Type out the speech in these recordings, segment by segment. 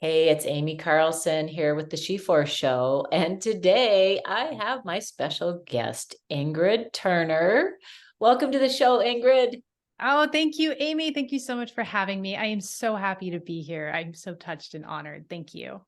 Hey, it's Amy Carlson here with the She4 Show. And today I have my special guest, Ingrid Turner. Welcome to the show, Ingrid. Oh, thank you, Amy. Thank you so much for having me. I am so happy to be here. I'm so touched and honored. Thank you.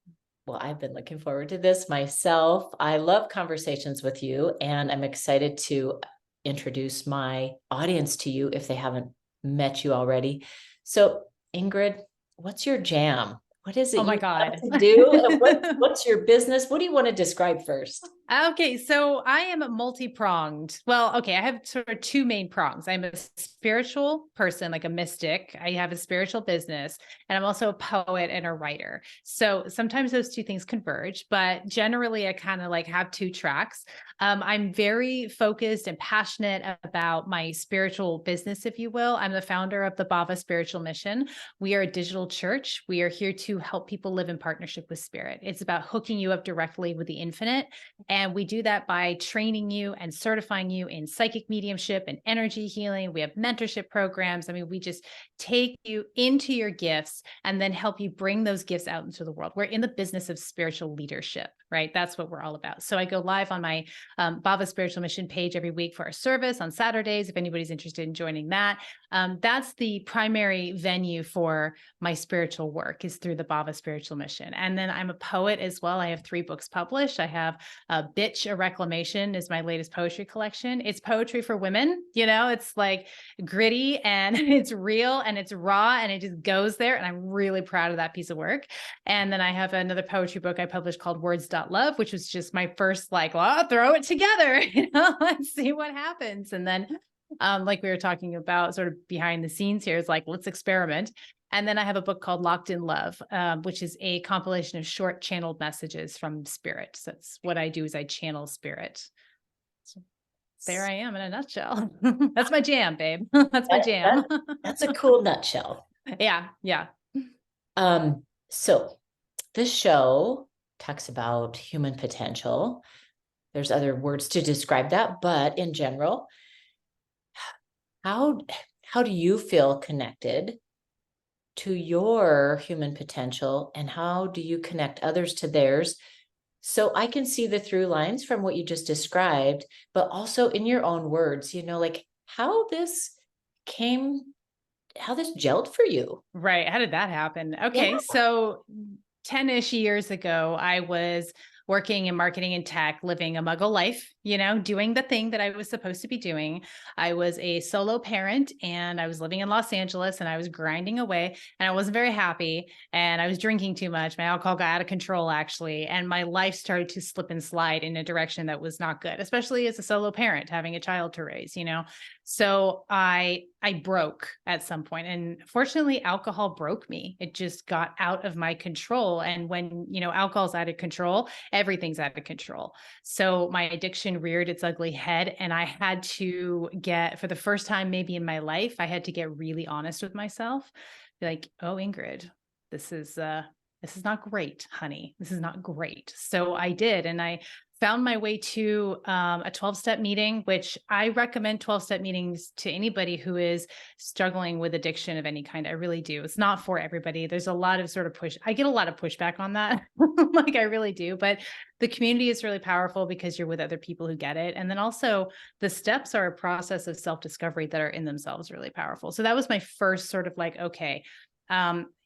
Well, I've been looking forward to this myself. I love conversations with you, and I'm excited to introduce my audience to you if they haven't met you already. So, Ingrid, what's your jam? What is it Oh my you love God. to do? And what's your business? What do you want to describe first? Okay, so I am multi-pronged. Well, okay, I have sort of two main prongs. I'm a spiritual person, like a mystic. I have a spiritual business, and I'm also a poet and a writer. So sometimes those two things converge, but generally I kind of like have two tracks. I'm very focused and passionate about my spiritual business, if you will. I'm the founder of the Bava Spiritual Mission. We are a digital church. We are here to help people live in partnership with spirit. It's about hooking you up directly with the infinite, and we do that by training you and certifying you in psychic mediumship and energy healing. We have mentorship programs. I mean, we just take you into your gifts and then help you bring those gifts out into the world. We're in the business of spiritual leadership, right? That's what we're all about. So I go live on my Bava Spiritual Mission page every week for our service on Saturdays, if anybody's interested in joining that. That's the primary venue for my spiritual work, is through the Bava Spiritual Mission. And then I'm a poet as well. I have 3 books published. I have Bitch, a Reclamation is my latest poetry collection. It's poetry for women. It's like gritty and it's real and it's raw and it just goes there. And I'm really proud of that piece of work. And then I have another poetry book I published called Words.Love, which was just my first, like, well, I'll throw it together, let's see what happens. And then, like we were talking about sort of behind the scenes here, is like, let's experiment. And then I have a book called Locked in Love, which is a compilation of short channeled messages from spirit. So that's what I do, is I channel spirit. So there I am in a nutshell. That's my jam, babe. That's my That, jam. that, that's a cool nutshell. Yeah. Yeah. So this show talks about human potential. There's other words to describe that, but in general, how how do you feel connected to your human potential, and how do you connect others to theirs? So I can see the through lines from what you just described, but also in your own words, like came, how this gelled for you. Right. How did that happen? Yeah. Okay. So 10-ish years ago, I was working in marketing and tech, living a muggle life, doing the thing that I was supposed to be doing. I was a solo parent and I was living in Los Angeles and I was grinding away and I wasn't very happy and I was drinking too much. My alcohol got out of control, actually. And my life started to slip and slide in a direction that was not good, especially as a solo parent, having a child to raise. So I broke at some point, and fortunately alcohol broke me. It just got out of my control. And when, alcohol's out of control, everything's out of control. So my addiction reared its ugly head, and I had to get, for the first time maybe in my life, I had to get really honest with myself. Be like, oh, Ingrid, this is not great, honey. This is not great. So I did. And I found my way to a 12-step meeting, which I recommend 12-step meetings to anybody who is struggling with addiction of any kind. I really do. It's not for everybody. There's a lot of sort of push. I get a lot of pushback on that. Like, I really do. But the community is really powerful because you're with other people who get it. And then also the steps are a process of self-discovery that are in themselves really powerful. So that was my first sort of like, okay,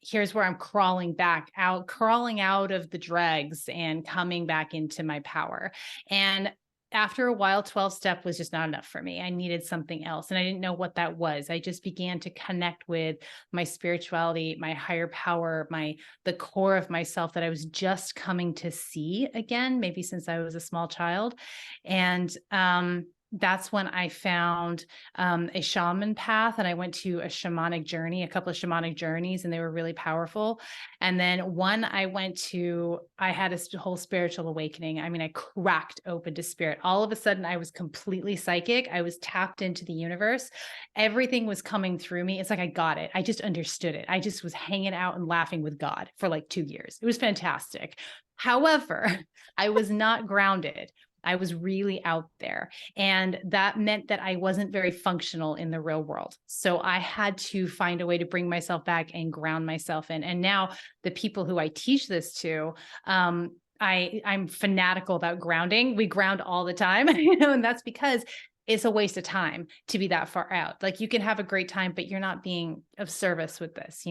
here's where I'm crawling out of the dregs and coming back into my power. And after a while, 12-step was just not enough for me. I needed something else. And I didn't know what that was. I just began to connect with my spirituality, my higher power, the core of myself that I was just coming to see again, maybe since I was a small child. And that's when I found a shaman path, and I went to a couple of shamanic journeys, and they were really powerful. And then one I had a whole spiritual awakening. I mean, I cracked open to spirit. All of a sudden, I was completely psychic. I was tapped into the universe. Everything was coming through me. It's like I got it. I just understood it. I just was hanging out and laughing with God for like 2 years. It was fantastic. However, I was not grounded. I was really out there. And that meant that I wasn't very functional in the real world. So I had to find a way to bring myself back and ground myself in. And now the people who I teach this to, I'm fanatical about grounding. We ground all the time, and that's because it's a waste of time to be that far out. Like you can have a great time, but you're not being of service with this.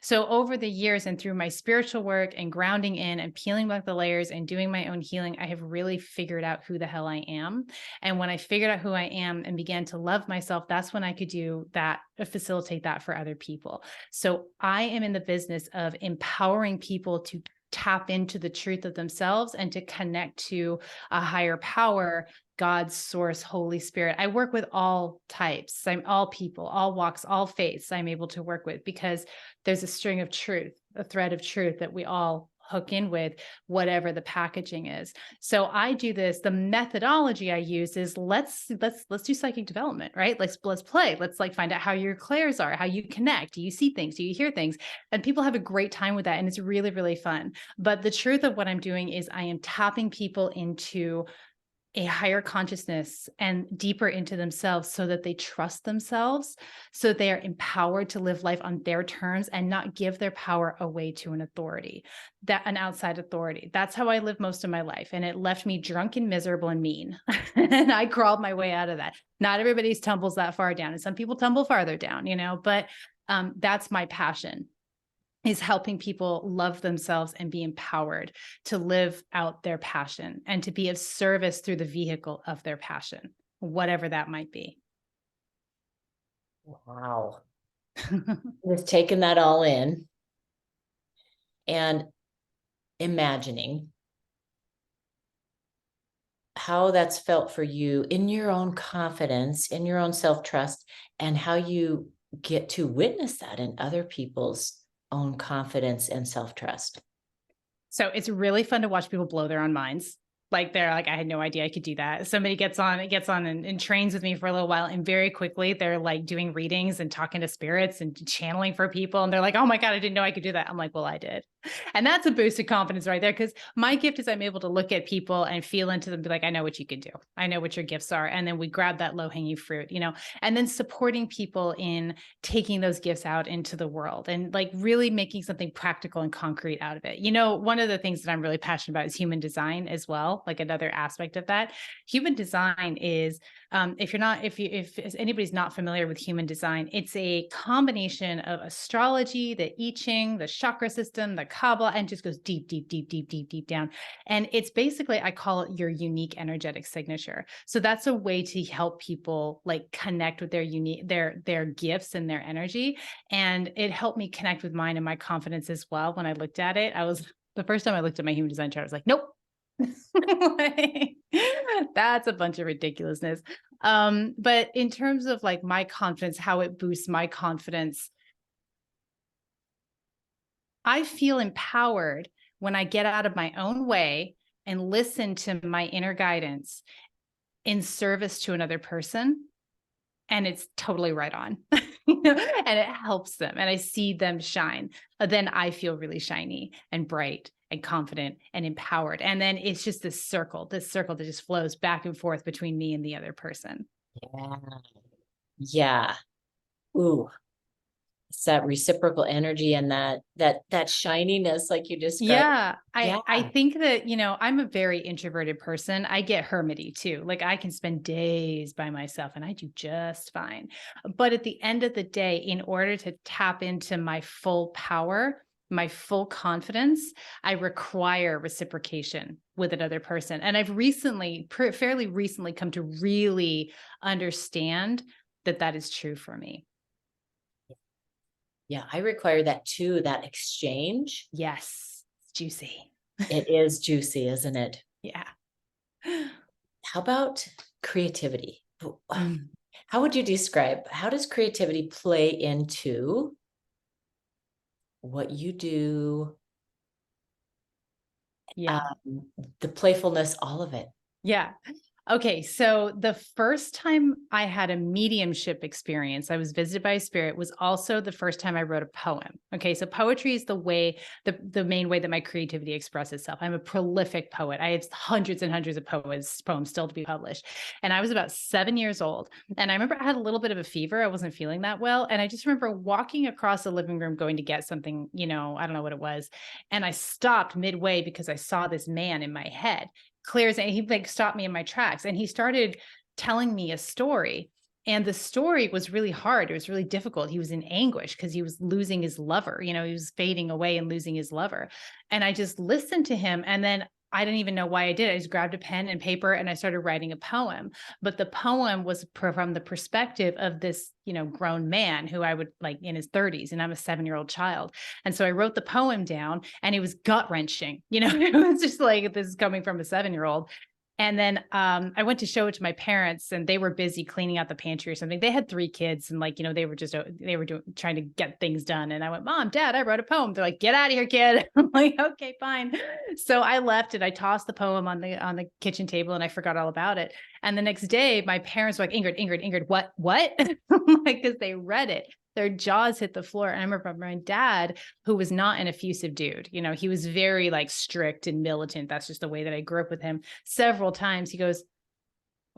So over the years and through my spiritual work and grounding in and peeling back the layers and doing my own healing, I have really figured out who the hell I am. And when I figured out who I am and began to love myself, that's when I could do that, facilitate that for other people. So I am in the business of empowering people to tap into the truth of themselves and to connect to a higher power, God's source, Holy Spirit. I work with all types. I'm all people, all walks, all faiths I'm able to work with because there's a string of truth, a thread of truth that we all hook in with, whatever the packaging is. So I do this. The methodology I use is let's do psychic development, right? Let's play. Let's like find out how your clairs are, how you connect. Do you see things? Do you hear things? And people have a great time with that. And it's really, really fun. But the truth of what I'm doing is I am tapping people into a higher consciousness and deeper into themselves so that they trust themselves, so they are empowered to live life on their terms and not give their power away to an authority, an outside authority. That's how I lived most of my life. And it left me drunk and miserable and mean. And I crawled my way out of that. Not everybody tumbles that far down. And some people tumble farther down, but that's my passion, is helping people love themselves and be empowered to live out their passion and to be of service through the vehicle of their passion, whatever that might be. Wow. Just taking that all in and imagining how that's felt for you in your own confidence, in your own self-trust, and how you get to witness that in other people's own confidence and self-trust. So it's really fun to watch people blow their own minds. Like they're like, I had no idea I could do that. Somebody gets on and trains with me for a little while. And very quickly they're like doing readings and talking to spirits and channeling for people. And they're like, oh my God, I didn't know I could do that. I'm like, well, I did. And that's a boost of confidence right there. Because my gift is I'm able to look at people and feel into them, be like, I know what you can do. I know what your gifts are. And then we grab that low hanging fruit, and then supporting people in taking those gifts out into the world and like really making something practical and concrete out of it. One of the things that I'm really passionate about is human design as well. Like another aspect of that, human design is, if anybody's not familiar with human design, it's a combination of astrology, the I Ching, the chakra system, the Kabbalah, and just goes deep, deep, deep, deep, deep, deep down. And it's basically, I call it your unique energetic signature. So that's a way to help people like connect with their gifts and their energy. And it helped me connect with mine and my confidence as well. When I looked at it, the first time I looked at my human design chart, I was like, nope. That's a bunch of ridiculousness. But in terms of like my confidence, how it boosts my confidence, I feel empowered when I get out of my own way and listen to my inner guidance in service to another person. And it's totally right on, and it helps them and I see them shine. Then I feel really shiny and bright and confident and empowered. And then it's just this circle that just flows back and forth between me and the other person. Yeah. Yeah. Ooh. It's that reciprocal energy and that shininess, like you described. Yeah. Yeah. I think that, I'm a very introverted person. I get hermity too. Like I can spend days by myself and I do just fine. But at the end of the day, in order to tap into my full power, my full confidence, I require reciprocation with another person. And I've fairly recently come to really understand that that is true for me. Yeah, I require that too, that exchange. Yes. It's juicy. It is juicy, isn't it? Yeah. How about creativity? Mm. How does creativity play into what you do? Yeah. The playfulness, all of it. Yeah. Okay, so the first time I had a mediumship experience, I was visited by a spirit, was also the first time I wrote a poem. Okay, so poetry is the main way that my creativity expresses itself. I'm a prolific poet. I have hundreds and hundreds of poems still to be published. And I was about 7 years old. And I remember I had a little bit of a fever. I wasn't feeling that well. And I just remember walking across the living room going to get something, I don't know what it was. And I stopped midway because I saw this man in my head clears and he like stopped me in my tracks and he started telling me a story. And the story was really hard. It was really difficult. He was in anguish because he was losing his lover. He was fading away and losing his lover. And I just listened to him. And then I didn't even know why I did. I just grabbed a pen and paper and I started writing a poem. But the poem was from the perspective of this, grown man who I would like in his 30s, and I'm a 7-year-old child. And so I wrote the poem down and it was gut wrenching. It was just like, this is coming from a 7-year-old. And then I went to show it to my parents and they were busy cleaning out the pantry or something. They had 3 kids and they were trying to get things done. And I went, Mom, Dad, I wrote a poem. They're like, get out of here, kid. I'm like, okay, fine. So I left and I tossed the poem on the kitchen table and I forgot all about it. And the next day my parents were like, Ingrid, what? Like, cause they read it. Their jaws hit the floor. And I remember my dad, who was not an effusive dude, he was very like strict and militant. That's just the way that I grew up with him. Several times he goes,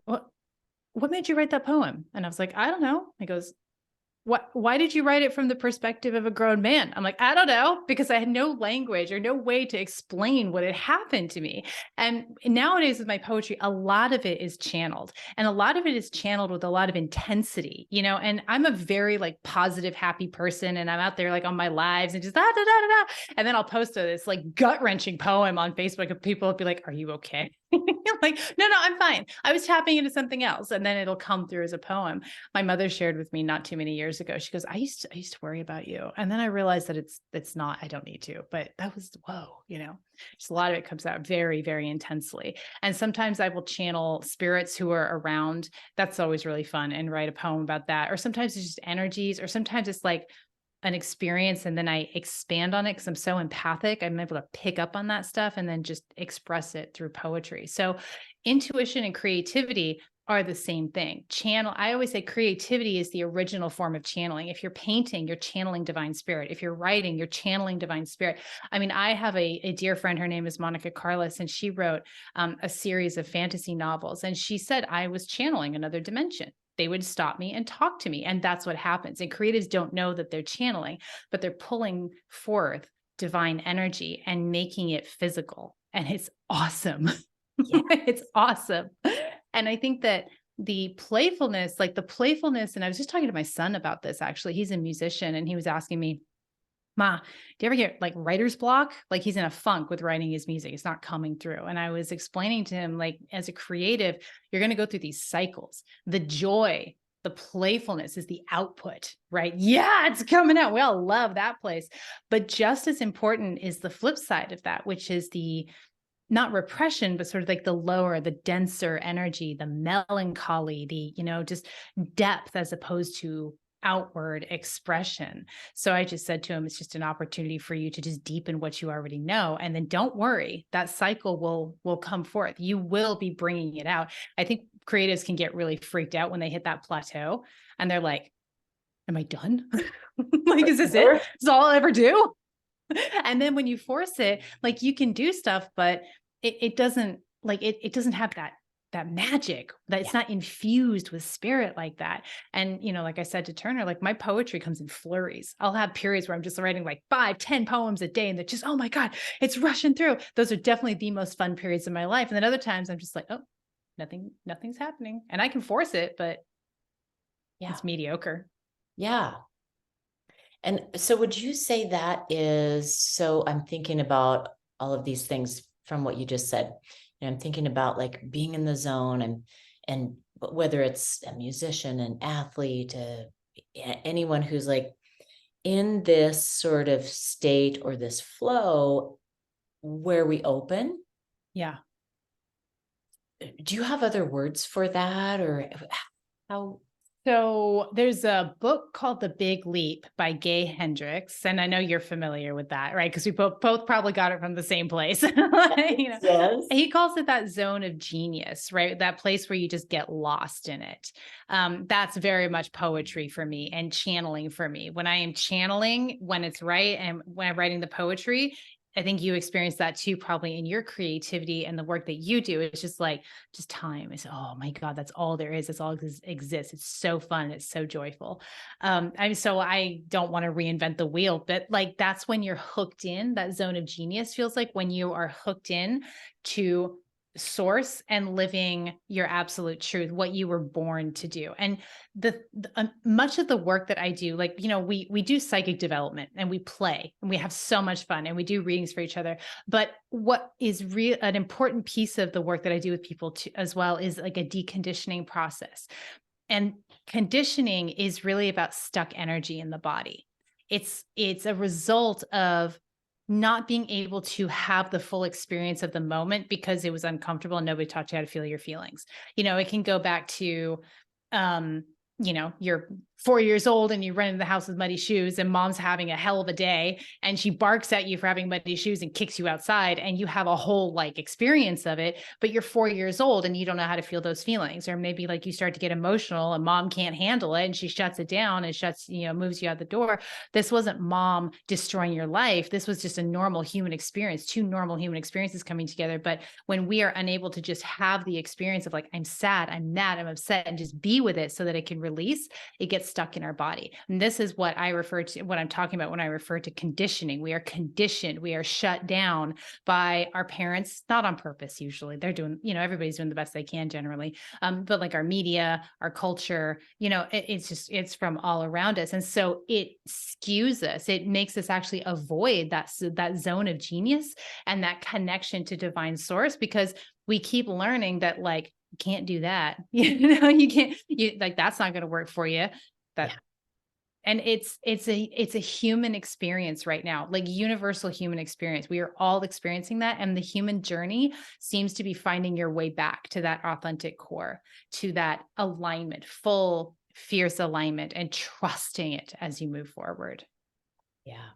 what made you write that poem? And I was like, I don't know. He goes, why did you write it from the perspective of a grown man? I'm like, I don't know, because I had no language or no way to explain what had happened to me. And nowadays with my poetry, a lot of it is channeled and a lot of it is channeled with a lot of intensity, and I'm a very like positive, happy person. And I'm out there like on my lives and just da, da, da, da, da. And then I'll post this like gut wrenching poem on Facebook and people will be like, are you okay? Like, no, I'm fine. I was tapping into something else. And then it'll come through as a poem. My mother shared with me not too many years ago. She goes, I used to worry about you. And then I realized that it's not, I don't need to, but that was, whoa, just a lot of it comes out very, very intensely. And sometimes I will channel spirits who are around. That's always really fun, and write a poem about that. Or sometimes it's just energies, or sometimes it's like an experience and then I expand on it because I'm so empathic. I'm able to pick up on that stuff and then just express it through poetry. So intuition and creativity are the same thing. I always say creativity is the original form of channeling. If you're painting, you're channeling divine spirit. If you're writing, you're channeling divine spirit. I mean, I have a dear friend, her name is Monica Carlos, and she wrote a series of fantasy novels. And she said, I was channeling another dimension. They would stop me and talk to me. And that's what happens. And creatives don't know that they're channeling, but they're pulling forth divine energy and making it physical. And it's awesome. Yeah. It's awesome. And I think that the playfulness, and I was just talking to my son about this, actually. He's a musician and he was asking me, Ma, do you ever get like writer's block? Like he's in a funk with writing his music. It's not coming through. And I was explaining to him, like, as a creative, you're going to go through these cycles. The joy, the playfulness is the output, right? Yeah, it's coming out. We all love that place. But just as important is the flip side of that, which is the not repression, but sort of like the lower, the denser energy, the melancholy, the, just depth as opposed to outward expression. So I just said to him, it's just an opportunity for you to just deepen what you already know. And then don't worry, that cycle will come forth. You will be bringing it out. I think creatives can get really freaked out when they hit that plateau and they're like, am I done? Like, is this it? Is this all I'll ever do? And then when you force it, like you can do stuff, but it doesn't like, it doesn't have that magic, that it's not infused with spirit like that. And, like I said to Turner, like my poetry comes in flurries. I'll have periods where I'm just writing like 5-10 poems a day and that just, oh my God, it's rushing through. Those are definitely the most fun periods of my life. And then other times I'm just like, oh, nothing's happening, and I can force it, but it's mediocre. Yeah. And so would you say that is, so I'm thinking about all of these things from what you just said. And I'm thinking about like being in the zone and whether it's a musician, an athlete, anyone who's like in this sort of state or this flow where we open. Yeah. Do you have other words for that, or how? So there's a book called The Big Leap by Gay Hendricks. And I know you're familiar with that, right? Because we both probably got it from the same place. You know, Yes. he calls it that zone of genius, right? That place where you just get lost in it. That's very much poetry for me and channeling for me. When I am channeling, when it's right, and when I'm writing the poetry, I think you experience that too, probably in your creativity and the work that you do. It's just like, just time. It's, oh my God, that's all there is. That's all exists. It's so fun. It's so joyful. So I don't want to reinvent the wheel, but like, that's when you're hooked in. That zone of genius feels like when you are hooked in to source and living your absolute truth, what you were born to do. And much of the work that I do, like, we do psychic development and we play and we have so much fun and we do readings for each other. But what is an important piece of the work that I do with people too, as well, is like a deconditioning process. And conditioning is really about stuck energy in the body. It's a result of not being able to have the full experience of the moment because it was uncomfortable and nobody taught you how to feel your feelings. It can go back to, um, you're 4 years old and you run into the house with muddy shoes and mom's having a hell of a day and she barks at you for having muddy shoes and kicks you outside and you have a whole like experience of it, but you're 4 years old and you don't know how to feel those feelings. Or maybe like you start to get emotional and mom can't handle it and she shuts it down and moves you out the door. This wasn't mom destroying your life. This was just a normal human experience, two normal human experiences coming together. But when we are unable to just have the experience of like, I'm sad, I'm mad, I'm upset, and just be with it so that it can release, it gets stuck in our body. And this is what I refer to, what I'm talking about when I refer to conditioning. We are conditioned, we are shut down by our parents, not on purpose. Usually they're doing, everybody's doing the best they can generally. But like our media, our culture, it's from all around us. And so it skews us. It makes us actually avoid that zone of genius and that connection to divine source, because we keep learning that like, you can't do that. You can't, that's not going to work for you. Yeah. And it's a human experience right now, like universal human experience. We are all experiencing that. And the human journey seems to be finding your way back to that authentic core, to that alignment, full, fierce alignment, and trusting it as you move forward. Yeah.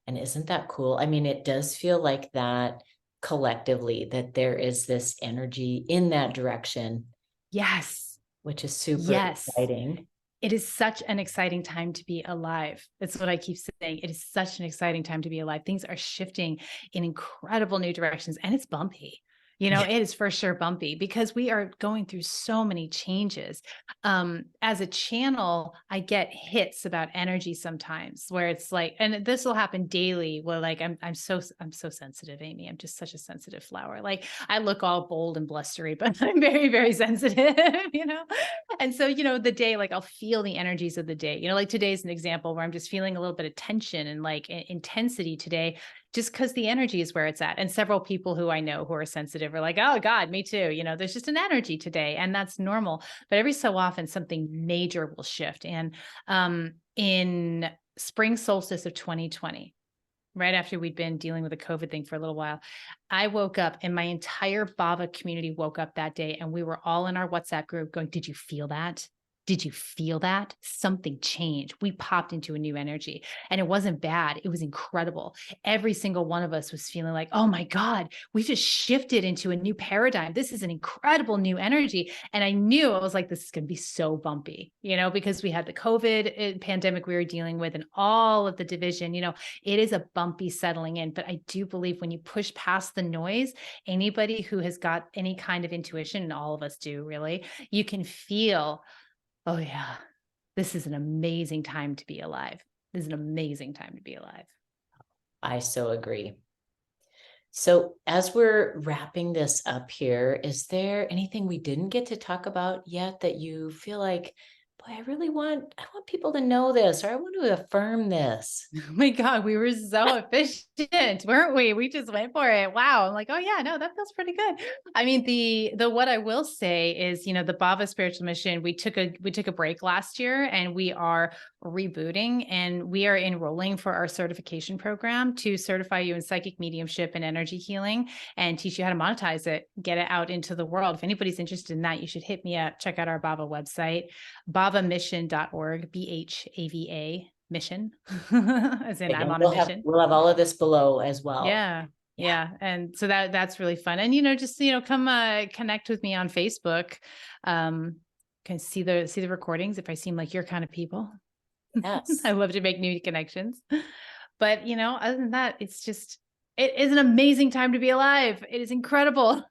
And isn't that cool? I mean, it does feel like that collectively, that there is this energy in that direction, Yes. which is super Yes. exciting. It is such an exciting time to be alive. That's what I keep saying. It is such an exciting time to be alive. Things are shifting in incredible new directions and it's bumpy. Yeah. It is for sure bumpy because we are going through so many changes. As a channel, I get hits about energy sometimes where it's like, and this will happen daily where like, I'm so sensitive, Amy. I'm just such a sensitive flower. Like I look all bold and blustery, but I'm very, very sensitive, And so, the day, like I'll feel the energies of the day, like today's an example where I'm just feeling a little bit of tension and like intensity today, just because the energy is where it's at. And several people who I know who are sensitive are like, oh God, me too. There's just an energy today and that's normal. But every so often something major will shift. And in spring solstice of 2020, right after we'd been dealing with the COVID thing for a little while, I woke up and my entire Bava community woke up that day and we were all in our WhatsApp group going, did you feel that? Did you feel that? Something changed. We popped into a new energy and it wasn't bad. It was incredible. Every single one of us was feeling like, oh my God, we just shifted into a new paradigm. This is an incredible new energy. And I knew, I was like, this is going to be so bumpy, because we had the COVID pandemic we were dealing with and all of the division, it is a bumpy settling in. But I do believe when you push past the noise, anybody who has got any kind of intuition, and all of us do really, you can feel, oh yeah, this is an amazing time to be alive. This is an amazing time to be alive. I so agree. So as we're wrapping this up here, is there anything we didn't get to talk about yet that you feel like, boy, I want people to know this, or I want to affirm this? Oh my God, we were so efficient, weren't we? We just went for it. Wow. I'm like, oh yeah, no, that feels pretty good. I mean, the what I will say is, the Bava Spiritual Mission, we took a break last year and we are rebooting and we are enrolling for our certification program to certify you in psychic mediumship and energy healing and teach you how to monetize it, get it out into the world. If anybody's interested in that, you should hit me up, check out our Bava website, bhavamission.org, BHAVA mission, as in Okay, I'm and on a mission. we'll have all of this below as well. Yeah. Yeah. Yeah. And so that's really fun. And, just, come connect with me on Facebook. Can see the recordings if I seem like your kind of people. I Yes. love to make new connections. But, other than that, it is an amazing time to be alive. It is incredible.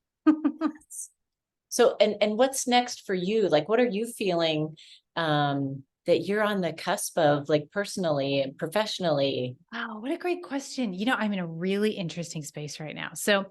So, and what's next for you? Like, what are you feeling that you're on the cusp of, like, personally and professionally? Wow, what a great question. I'm in a really interesting space right now. So,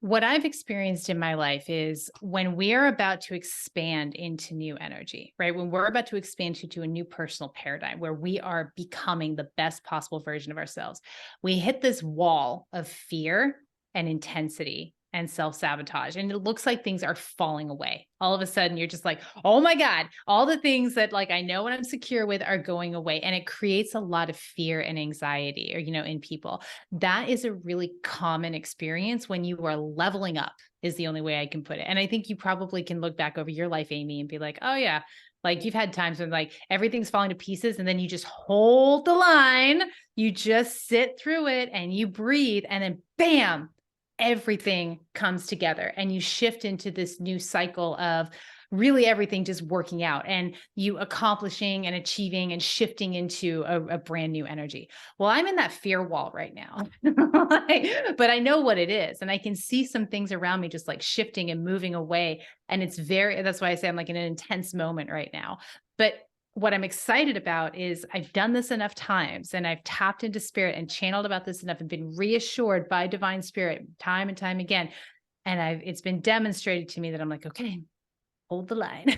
what I've experienced in my life is when we are about to expand into new energy, right? When we're about to expand to a new personal paradigm where we are becoming the best possible version of ourselves, we hit this wall of fear and intensity and self-sabotage. And it looks like things are falling away. All of a sudden, you're just like, oh my God, all the things that like I know and I'm secure with are going away. And it creates a lot of fear and anxiety, or, in people. That is a really common experience when you are leveling up, is the only way I can put it. And I think you probably can look back over your life, Amy, and be like, oh yeah, like you've had times when like everything's falling to pieces and then you just hold the line, you just sit through it and you breathe, and then bam, everything comes together and you shift into this new cycle of really everything just working out and you accomplishing and achieving and shifting into a brand new energy. Well, I'm in that fear wall right now, but I know what it is. And I can see some things around me just like shifting and moving away. And that's why I say I'm like in an intense moment right now. But what I'm excited about is I've done this enough times and I've tapped into spirit and channeled about this enough and been reassured by divine spirit time and time again. And it's been demonstrated to me that I'm like, okay, hold the line.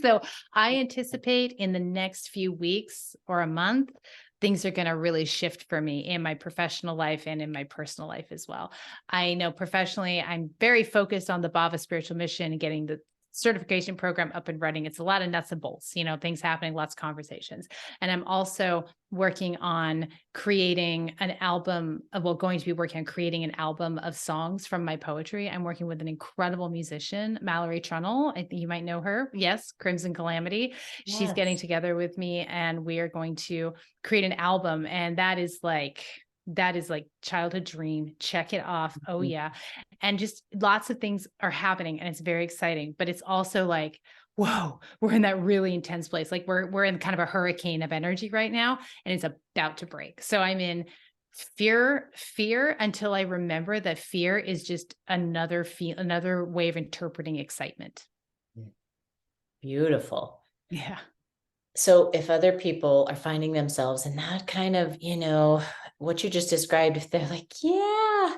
So I anticipate in the next few weeks or a month, things are going to really shift for me in my professional life and in my personal life as well. I know professionally, I'm very focused on the Bhava spiritual mission and getting the certification program up and running. It's a lot of nuts and bolts, things happening, lots of conversations. And I'm also working on creating an album going to be working on creating an album of songs from my poetry. I'm working with an incredible musician, Mallory Trunnell. I think you might know her. Yes, Crimson Calamity. She's getting Yes. together with me and we are going to create an album. And that is like childhood dream. Check it off. Oh Mhm. yeah. And just lots of things are happening and it's very exciting, but it's also like, whoa, we're in that really intense place. Like we're in kind of a hurricane of energy right now and it's about to break. So I'm in fear until I remember that fear is just another way of interpreting excitement. Beautiful. Yeah. So if other people are finding themselves in that kind of, what you just described, if they're like, yeah,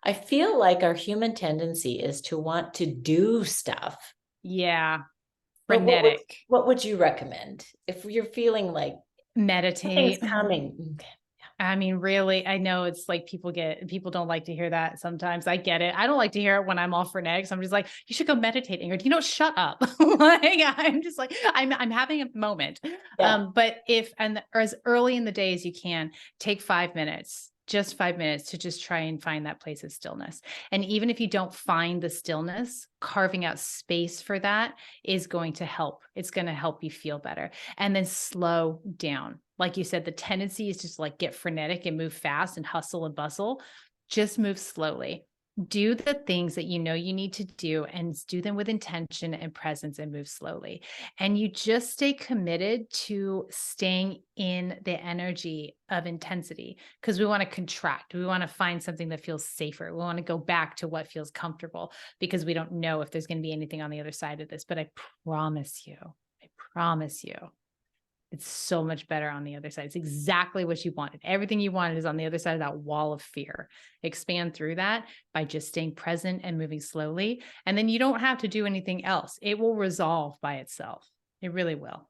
I feel like our human tendency is to want to do stuff. Yeah. But Frenetic. what would you recommend if you're feeling like something's Meditate. coming? Okay. I mean, really, I know it's like people don't like to hear that sometimes. I get it. I don't like to hear it when I'm all frenetic. So I'm just like, you should go meditate, Ingrid. Shut up. Like I'm just like, I'm having a moment. Yeah. But or as early in the day as you can, take 5 minutes, just 5 minutes to just try and find that place of stillness. And even if you don't find the stillness, carving out space for that is going to help. It's going to help you feel better. And then slow down. Like you said, the tendency is just like get frenetic and move fast and hustle and bustle. Just move slowly. Do the things that you know you need to do and do them with intention and presence and move slowly. And you just stay committed to staying in the energy of intensity because we want to contract. We want to find something that feels safer. We want to go back to what feels comfortable because we don't know if there's going to be anything on the other side of this. But I promise you, it's so much better on the other side. It's exactly what you wanted. Everything you wanted is on the other side of that wall of fear. Expand through that by just staying present and moving slowly. And then you don't have to do anything else. It will resolve by itself. It really will.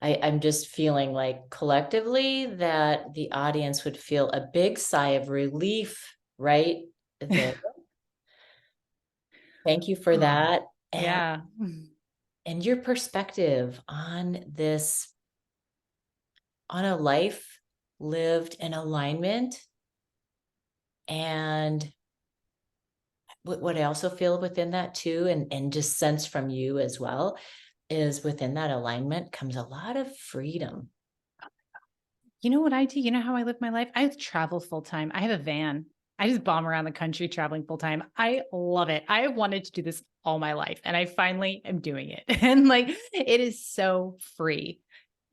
I'm just feeling like collectively that the audience would feel a big sigh of relief right there. Thank you for that. And Yeah. your perspective on this, on a life lived in alignment and what I also feel within that too, and just sense from you as well, is within that alignment comes a lot of freedom. You know what I do? You know how I live my life? I travel full time. I have a van. I just bomb around the country traveling full time. I love it. I wanted to do this all my life and I finally am doing it. And like it is so free.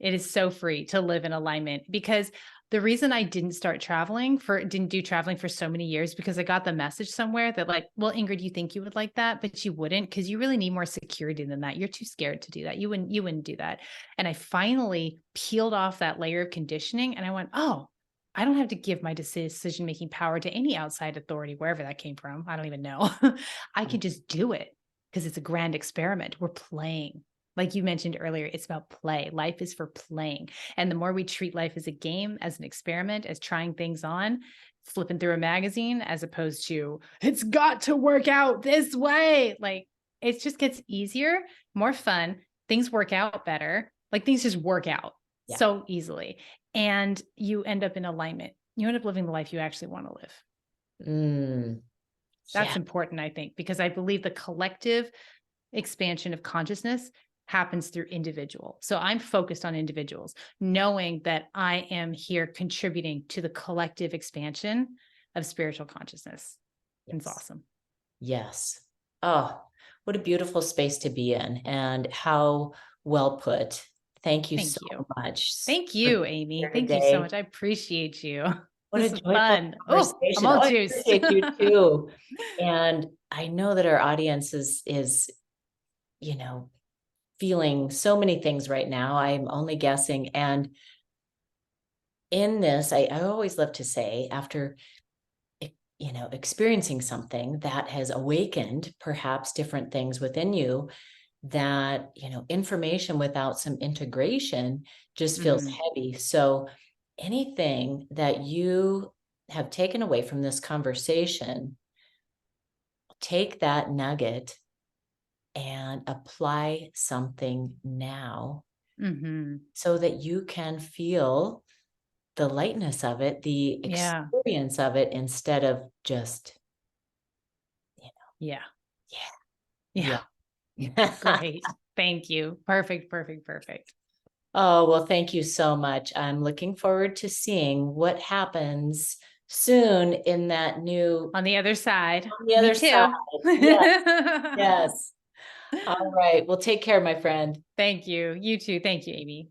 It is so free to live in alignment because the reason I didn't do traveling for so many years because I got the message somewhere that like, well, Ingrid, you think you would like that, but you wouldn't because you really need more security than that. You're too scared to do that. You wouldn't do that. And I finally peeled off that layer of conditioning and I went, oh, I don't have to give my decision making power to any outside authority, wherever that came from. I don't even know. I can just do it because it's a grand experiment. We're playing. Like you mentioned earlier, it's about play. Life is for playing. And the more we treat life as a game, as an experiment, as trying things on, flipping through a magazine, as opposed to, it's got to work out this way. Like it just gets easier, more fun. Things work out better. Like things just work out Yeah. so easily. And you end up in alignment. You end up living the life you actually want to live. Mm, That's yeah. important, I think, because I believe the collective expansion of consciousness happens through individual. So I'm focused on individuals, knowing that I am here contributing to the collective expansion of spiritual consciousness. It's Yes. awesome. Yes. Oh, what a beautiful space to be in, and how well put. Thank you Thank so you. much Thank for you, being Amy. here Thank you so much. today. I appreciate you. What a This is joyful fun. Oh, I'm conversation. Oh, all I juiced. appreciate you too. And I know that our audience is, you know, feeling so many things right now. I'm only guessing. And in this, I always love to say, after experiencing something that has awakened perhaps different things within you, that information without some integration just feels Mhm. heavy. So anything that you have taken away from this conversation, take that nugget and apply something now Mhm. so that you can feel the lightness of it, the Yeah. experience of it, instead of just, you Yeah. know, Yeah. yeah. Great. Thank you. Perfect. Perfect. Perfect. Oh, well, thank you so much. I'm looking forward to seeing what happens soon in that new, On the other side. on the Me other side. too. Yes, yes. All right. Well, take care, my friend. Thank you. You too. Thank you, Amy.